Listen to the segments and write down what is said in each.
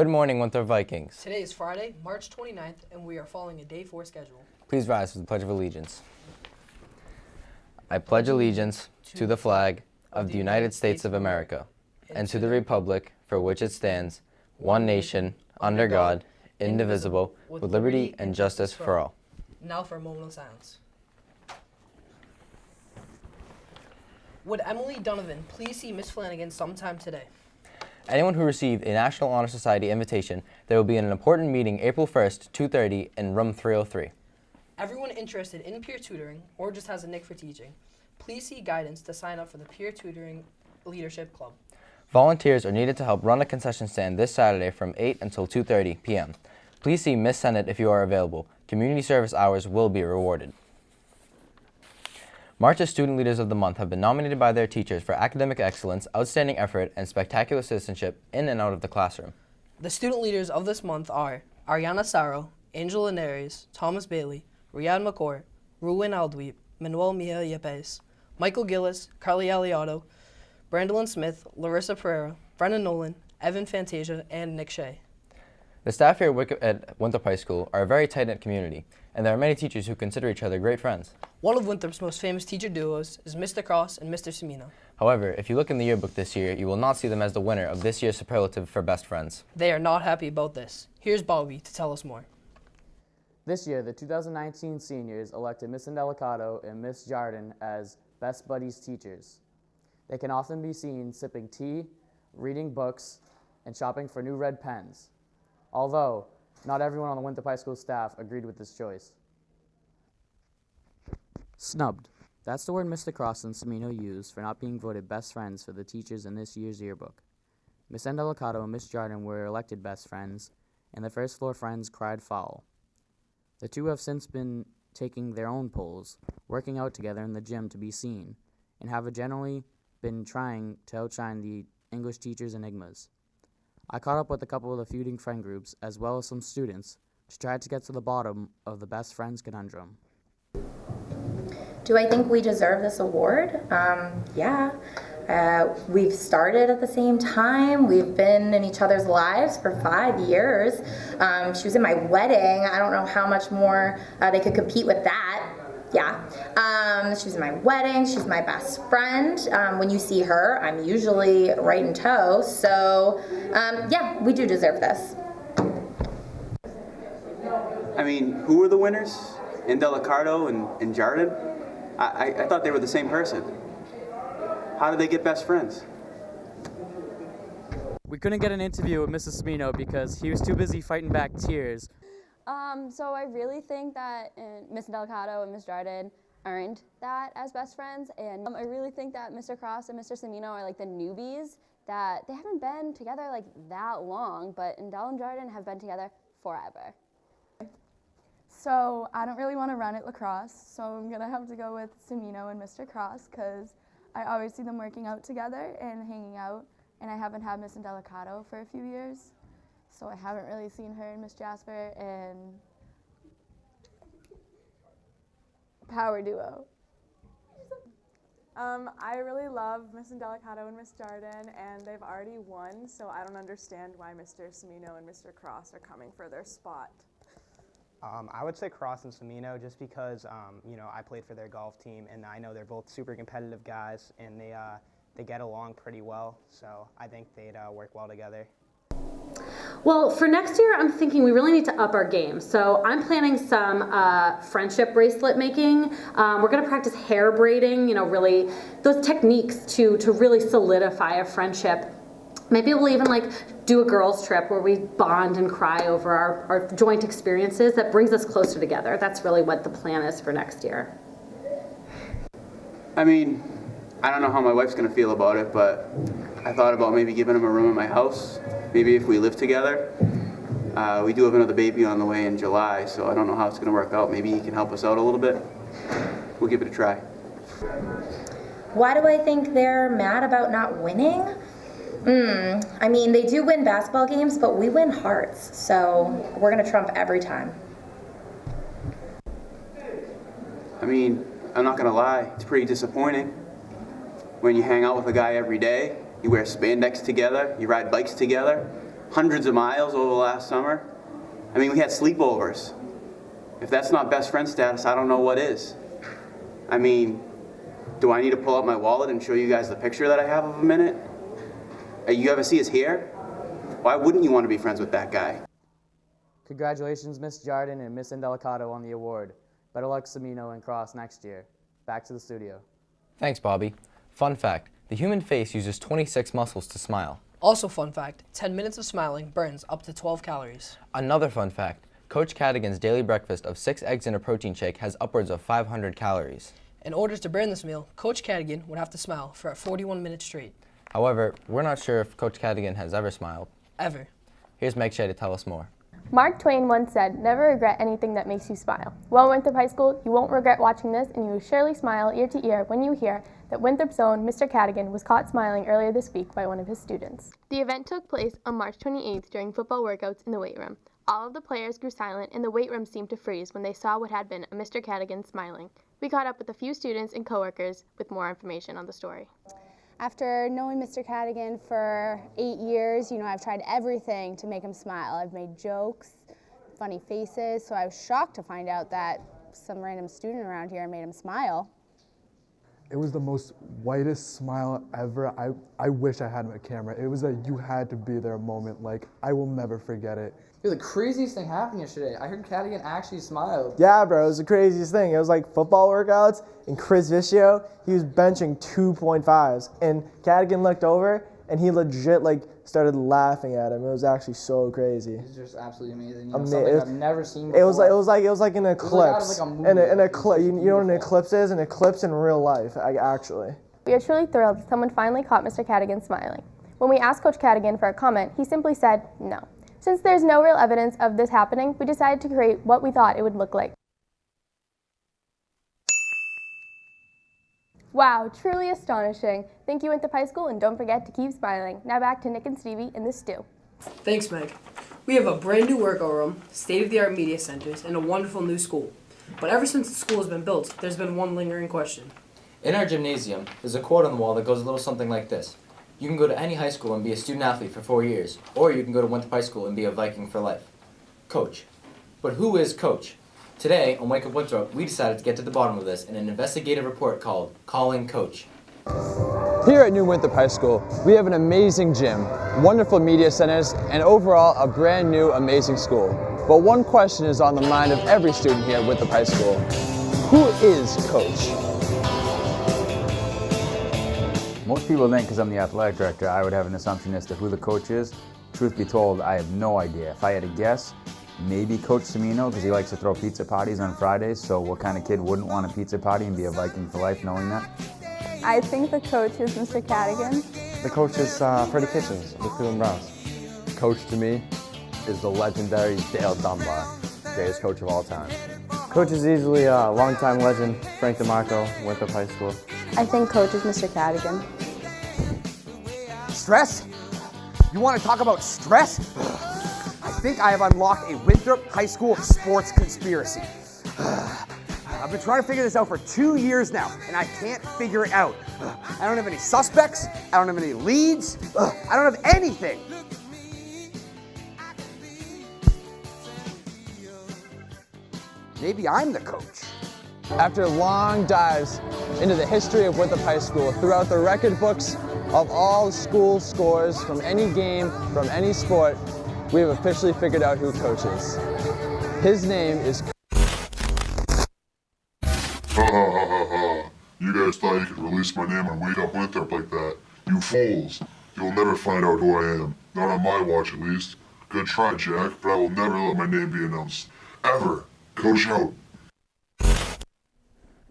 morning, Winthrop Vikings. Today is Friday, March 29th, and we are following a Day 4 schedule. Please rise for the Pledge of Allegiance. I pledge allegiance to the flag of the United States of America and to the republic for which it stands, one nation, under God, indivisible, with liberty and justice for all. Now for a moment of silence. Would Emily Donovan please see Miss Flanagan sometime today? Anyone who received a National Honor Society invitation, there will be an important meeting April 1st, 2:30 in room 303. Everyone interested in peer tutoring or just has a knack for teaching, please see guidance to sign up for the Peer Tutoring Leadership Club. Volunteers are needed to help run a concession stand this Saturday from 8 until 2:30 p.m. Please see Miss Sennett if you are available. Community service hours will be rewarded. March's Student Leaders of the Month have been nominated by their teachers for academic excellence, outstanding effort, and spectacular citizenship in and out of the classroom. The student leaders of this month are Ariana Saro, Angela Neres, Thomas Bailey, Riyad McCourt, Ruin Aldweep, Manuel Mia Yepes, Michael Gillis, Carly Aliotto, Brandolyn Smith, Larissa Pereira, Brennan Nolan, Evan Fantasia, and Nick Shea. The staff here at Winthrop High School are a very tight-knit community, and there are many teachers who consider each other great friends. One of Winthrop's most famous teacher duos is Mr. Cross and Mr. Semino. However, if you look in the yearbook this year, you will not see them as the winner of this year's superlative for best friends. They are not happy about this. Here's Bobby to tell us more. This year, the 2019 seniors elected Miss Indelicato and Miss Jardin as Best Buddies teachers. They can often be seen sipping tea, reading books, and shopping for new red pens. Although, not everyone on the Winthrop High School staff agreed with this choice. Snubbed. That's the word Mr. Cross and Semino used for not being voted best friends for the teachers in this year's yearbook. Miss Indelicato and Miss Jardin were elected best friends, and the first floor friends cried foul. The two have since been taking their own polls, working out together in the gym to be seen, and have generally been trying to outshine the English teachers' enigmas. I caught up with a couple of the feuding friend groups, as well as some students, to try to get to the bottom of the best friends conundrum. Do I think we deserve this award? Yeah. We've started at the same time. We've been in each other's lives for 5 years. She was in my wedding. I don't know how much more they could compete with that. Yeah. She was in my wedding. She's my best friend. When you see her, I'm usually right in tow. So, yeah, we do deserve this. I mean, who were the winners? Indelicato and Jardin? I thought they were the same person. How did they get best friends? We couldn't get an interview with Mrs. Semino because he was too busy fighting back tears. So I really think that Miss Indelicato and Miss Jardin earned that as best friends, and I really think that Mr. Cross and Mr. Semino are like the newbies, that they haven't been together like that long, but Indel and Jardin have been together forever. So I don't really want to run at lacrosse, so I'm going to have to go with Semino and Mr. Cross because I always see them working out together and hanging out, and I haven't had Miss Indelicato for a few years, so I haven't really seen her and Miss Jasper, and power duo. I really love Miss Indelicato and Miss Jardin, and they've already won, so I don't understand why Mr. Semino and Mr. Cross are coming for their spot. I would say Cross and Semino just because, I played for their golf team, and I know they're both super competitive guys, and they get along pretty well, so I think they'd work well together. Well, for next year, I'm thinking we really need to up our game. So I'm planning some friendship bracelet making. We're going to practice hair braiding, really those techniques to really solidify a friendship. Maybe we'll even do a girls' trip where we bond and cry over our joint experiences. That brings us closer together. That's really what the plan is for next year. I mean, I don't know how my wife's going to feel about it, but I thought about maybe giving him a room in my house. Maybe if we live together. We do have another baby on the way in July, so I don't know how it's going to work out. Maybe he can help us out a little bit. We'll give it a try. Why do I think they're mad about not winning? I mean, they do win basketball games, but we win hearts, so we're going to trump every time. I mean, I'm not going to lie, it's pretty disappointing. When you hang out with a guy every day, you wear spandex together, you ride bikes together, hundreds of miles over the last summer. I mean, we had sleepovers. If that's not best friend status, I don't know what is. I mean, do I need to pull out my wallet and show you guys the picture that I have of him in it? You ever see his hair? Why wouldn't you want to be friends with that guy? Congratulations, Miss Jardin and Miss Indelicato on the award. Better luck, Semino and Cross, next year. Back to the studio. Thanks, Bobby. Fun fact, the human face uses 26 muscles to smile. Also fun fact, 10 minutes of smiling burns up to 12 calories. Another fun fact, Coach Cadigan's daily breakfast of 6 eggs and a protein shake has upwards of 500 calories. In order to burn this meal, Coach Cadigan would have to smile for 41 minutes straight. However, we're not sure if Coach Cadigan has ever smiled. Ever. Here's Meg Shea to tell us more. Mark Twain once said, "Never regret anything that makes you smile." Well, Winthrop High School, you won't regret watching this, and you will surely smile ear to ear when you hear that Winthrop's own Mr. Cadigan was caught smiling earlier this week by one of his students. The event took place on March 28th during football workouts in the weight room. All of the players grew silent, and the weight room seemed to freeze when they saw what had been a Mr. Cadigan smiling. We caught up with a few students and coworkers with more information on the story. After knowing Mr. Cadigan for 8 years, I've tried everything to make him smile. I've made jokes, funny faces, so I was shocked to find out that some random student around here made him smile. It was the most whitest smile ever. I wish I had a camera. It was a you had to be there moment. Like, I will never forget it. Dude, the craziest thing happened yesterday. I heard Cadigan actually smiled. Yeah, bro, it was the craziest thing. It was like football workouts, and Chris Vicio, he was benching 2.5s, and Cadigan looked over, and he legit started laughing at him. It was actually so crazy. It's just absolutely amazing. Something I've never seen before. It was like an eclipse. It was like out of, like, a movie. An eclipse. You know what an eclipse is? An eclipse in real life, actually. We are truly thrilled that someone finally caught Mr. Cadigan smiling. When we asked Coach Cadigan for a comment, he simply said no. Since there's no real evidence of this happening, we decided to create what we thought it would look like. Wow, truly astonishing. Thank you, Winthrop High School, and don't forget to keep smiling. Now back to Nick and Stevie in the stew. Thanks, Meg. We have a brand new workout room, state-of-the-art media centers, and a wonderful new school. But ever since the school has been built, there's been one lingering question. In our gymnasium, there's a quote on the wall that goes a little something like this. You can go to any high school and be a student athlete for 4 years, or you can go to Winthrop High School and be a Viking for life. Coach. But who is Coach? Today, on Wake Up Winthrop, we decided to get to the bottom of this in an investigative report called Calling Coach. Here at New Winthrop High School, we have an amazing gym, wonderful media centers, and overall a brand new amazing school. But one question is on the mind of every student here at Winthrop High School. Who is Coach? Most people think because I'm the athletic director, I would have an assumption as to who the coach is. Truth be told, I have no idea. If I had to guess, maybe Coach Semino, because he likes to throw pizza parties on Fridays, so what kind of kid wouldn't want a pizza party and be a Viking for life knowing that? I think the coach is Mr. Cadigan. The coach is Freddie Kitchens of the Cleveland Browns. Coach to me is the legendary Dale Dunbar, greatest coach of all time. Coach is easily a longtime legend, Frank DeMarco, Winthrop High School. I think coach is Mr. Cadigan. Stress? You want to talk about stress? I think I have unlocked a Winthrop High School sports conspiracy. I've been trying to figure this out for 2 years now, and I can't figure it out. I don't have any suspects. I don't have any leads. I don't have anything. Maybe I'm the coach. After long dives into the history of Winthrop High School throughout the record books of all school scores from any game, from any sport, we have officially figured out who Coach is. His name is... You guys thought you could release my name on Wake Up Winthrop like that. You fools. You'll never find out who I am. Not on my watch, at least. Good try, Jack, but I will never let my name be announced. Ever. Coach out.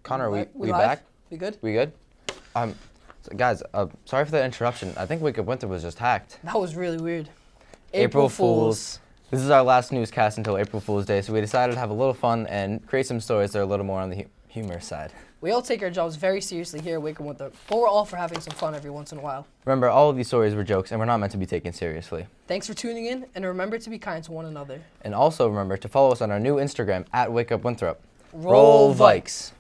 Connor, we live? back? We good? We good? So guys, sorry for the interruption. I think Wake Up Winthrop was just hacked. That was really weird. April Fools. This is our last newscast until April Fool's Day, so we decided to have a little fun and create some stories that are a little more on the humor side. We all take our jobs very seriously here at Wake Up Winthrop, but we're all for having some fun every once in a while. Remember, all of these stories were jokes and we're not meant to be taken seriously. Thanks for tuning in, and remember to be kind to one another. And also remember to follow us on our new Instagram at Wake Up Winthrop. Roll Vikes!